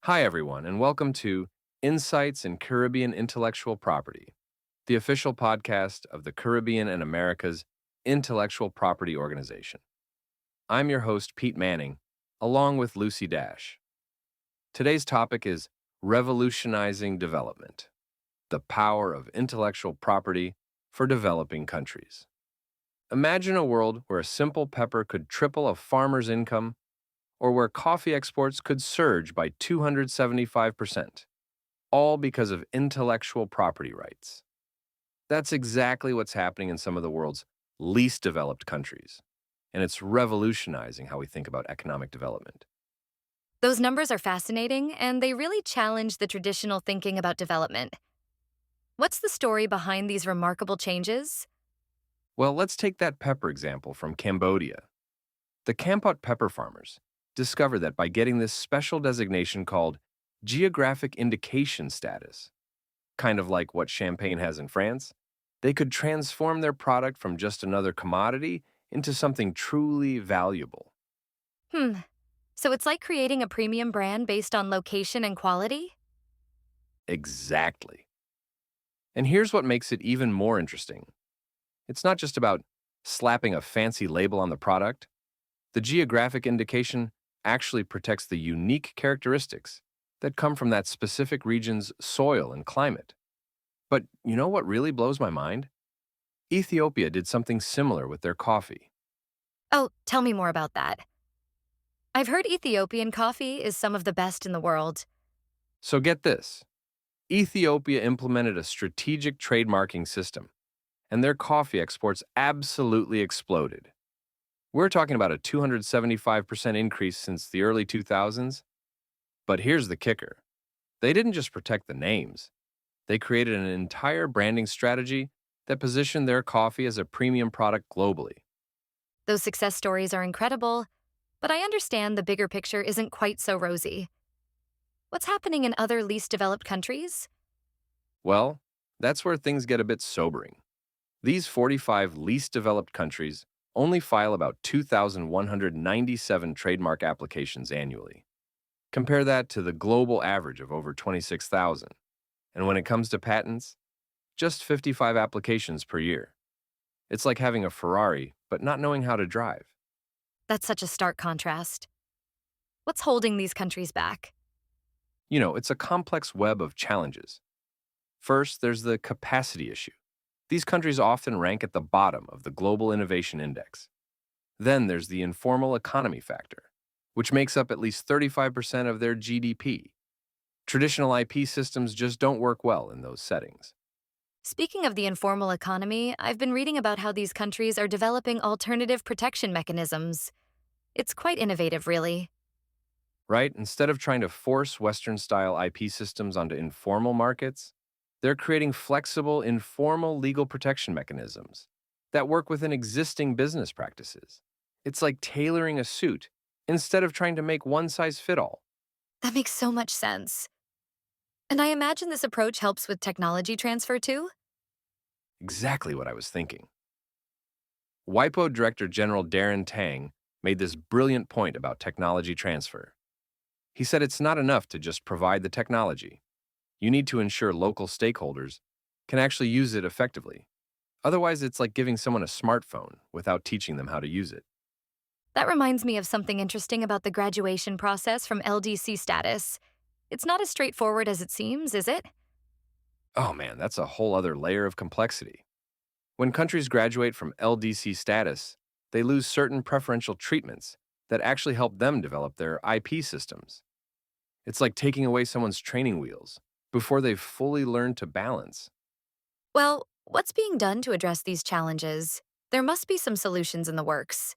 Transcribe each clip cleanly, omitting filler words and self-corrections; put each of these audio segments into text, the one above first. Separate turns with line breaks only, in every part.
Hi, everyone, and welcome to Insights in Caribbean Intellectual Property, the official podcast of the Caribbean and America's Intellectual Property Organization. I'm your host, Pete Manning, along with Lucy Dash. Today's topic is Revolutionizing Development, the Power of Intellectual Property for Developing Countries. Imagine a world where a simple pepper could triple a farmer's income or where coffee exports could surge by 275%, all because of intellectual property rights. That's exactly what's happening in some of the world's least developed countries, and it's revolutionizing how we think about economic development.
Those numbers are fascinating, and they really challenge the traditional thinking about development. What's the story behind these remarkable changes?
Well, let's take that pepper example from Cambodia. The Kampot pepper farmers discovered that by getting this special designation called geographic indication status, kind of like what champagne has in France, they could transform their product from just another commodity into something truly valuable.
Hmm, so it's like creating a premium brand based on location and quality?
Exactly. And here's what makes it even more interesting. It's not just about slapping a fancy label on the product. The geographic indication actually protects the unique characteristics that come from that specific region's soil and climate. But you know what really blows my mind? Ethiopia did something similar with their coffee.
Oh, tell me more about that. I've heard Ethiopian coffee is some of the best in the world.
So get this. Ethiopia implemented a strategic trademarking system, and their coffee exports absolutely exploded. We're talking about a 275% increase since the early 2000s. But here's the kicker. They didn't just protect the names. They created an entire branding strategy that positioned their coffee as a premium product globally.
Those success stories are incredible, but I understand the bigger picture isn't quite so rosy. What's happening in other least developed countries?
Well, that's where things get a bit sobering. These 45 least developed countries only file about 2,197 trademark applications annually. Compare that to the global average of over 26,000. And when it comes to patents, just 55 applications per year. It's like having a Ferrari, but not knowing how to drive.
That's such a stark contrast. What's holding these countries back?
It's a complex web of challenges. First, there's the capacity issue. These countries often rank at the bottom of the Global Innovation Index. Then there's the informal economy factor, which makes up at least 35% of their GDP. Traditional IP systems just don't work well in those settings,
Speaking of the informal economy, I've been reading about how these countries are developing alternative protection mechanisms. It's quite innovative, really.
right? Instead of trying to force Western style IP systems onto informal markets, they're creating flexible, informal legal protection mechanisms that work within existing business practices. It's like tailoring a suit instead of trying to make one size fit all.
That makes so much sense. And I imagine this approach helps with technology transfer too?
Exactly what I was thinking. WIPO Director General Darren Tang made this brilliant point about technology transfer. He said it's not enough to just provide the technology. You need to ensure local stakeholders can actually use it effectively. Otherwise, it's like giving someone a smartphone without teaching them how to use it.
That reminds me of something interesting about the graduation process from LDC status. It's not as straightforward as it seems, is it?
Oh man, that's a whole other layer of complexity. When countries graduate from LDC status, they lose certain preferential treatments that actually help them develop their IP systems. It's like taking away someone's training wheels before they've fully learned to balance.
Well, what's being done to address these challenges? There must be some solutions in the works.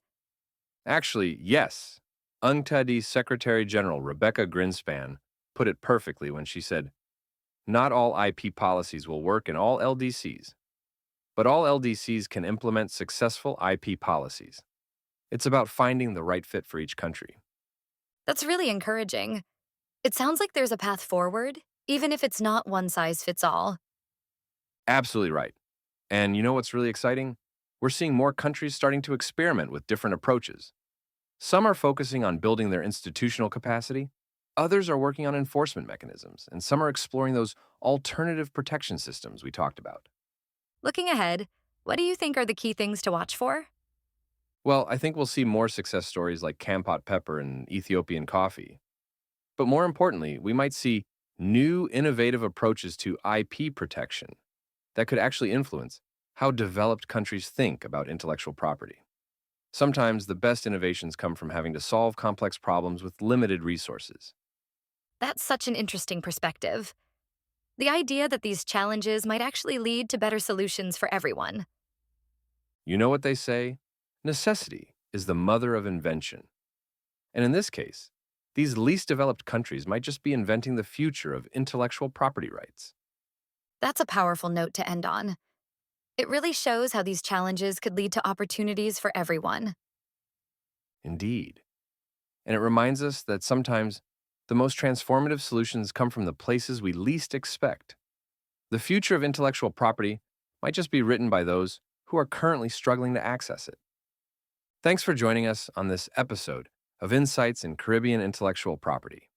Actually, yes. UNCTAD's Secretary General Rebecca Grinspan put it perfectly when she said, not all IP policies will work in all LDCs, but all LDCs can implement successful IP policies. It's about finding the right fit for each country.
That's really encouraging. It sounds like there's a path forward, even if it's not one size fits all.
Absolutely right. And you know what's really exciting? We're seeing more countries starting to experiment with different approaches. Some are focusing on building their institutional capacity, Others are working on enforcement mechanisms, and some are exploring those alternative protection systems we talked about.
Looking ahead, what do you think are the key things to watch for?
Well, I think we'll see more success stories like Kampot pepper and Ethiopian coffee. But more importantly, we might see new innovative approaches to IP protection that could actually influence how developed countries think about intellectual property. Sometimes the best innovations come from having to solve complex problems with limited resources.
That's such an interesting perspective. The idea that these challenges might actually lead to better solutions for everyone.
You know what they say? Necessity is the mother of invention. And in this case, these least developed countries might just be inventing the future of intellectual property rights.
That's a powerful note to end on. It really shows how these challenges could lead to opportunities for everyone.
Indeed. And it reminds us that sometimes the most transformative solutions come from the places we least expect. The future of intellectual property might just be written by those who are currently struggling to access it. Thanks for joining us on this episode of Insights in Caribbean Intellectual Property.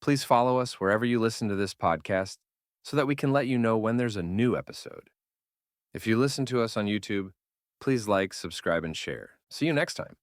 Please follow us wherever you listen to this podcast so that we can let you know when there's a new episode. If you listen to us on YouTube, please like, subscribe, and share. See you next time.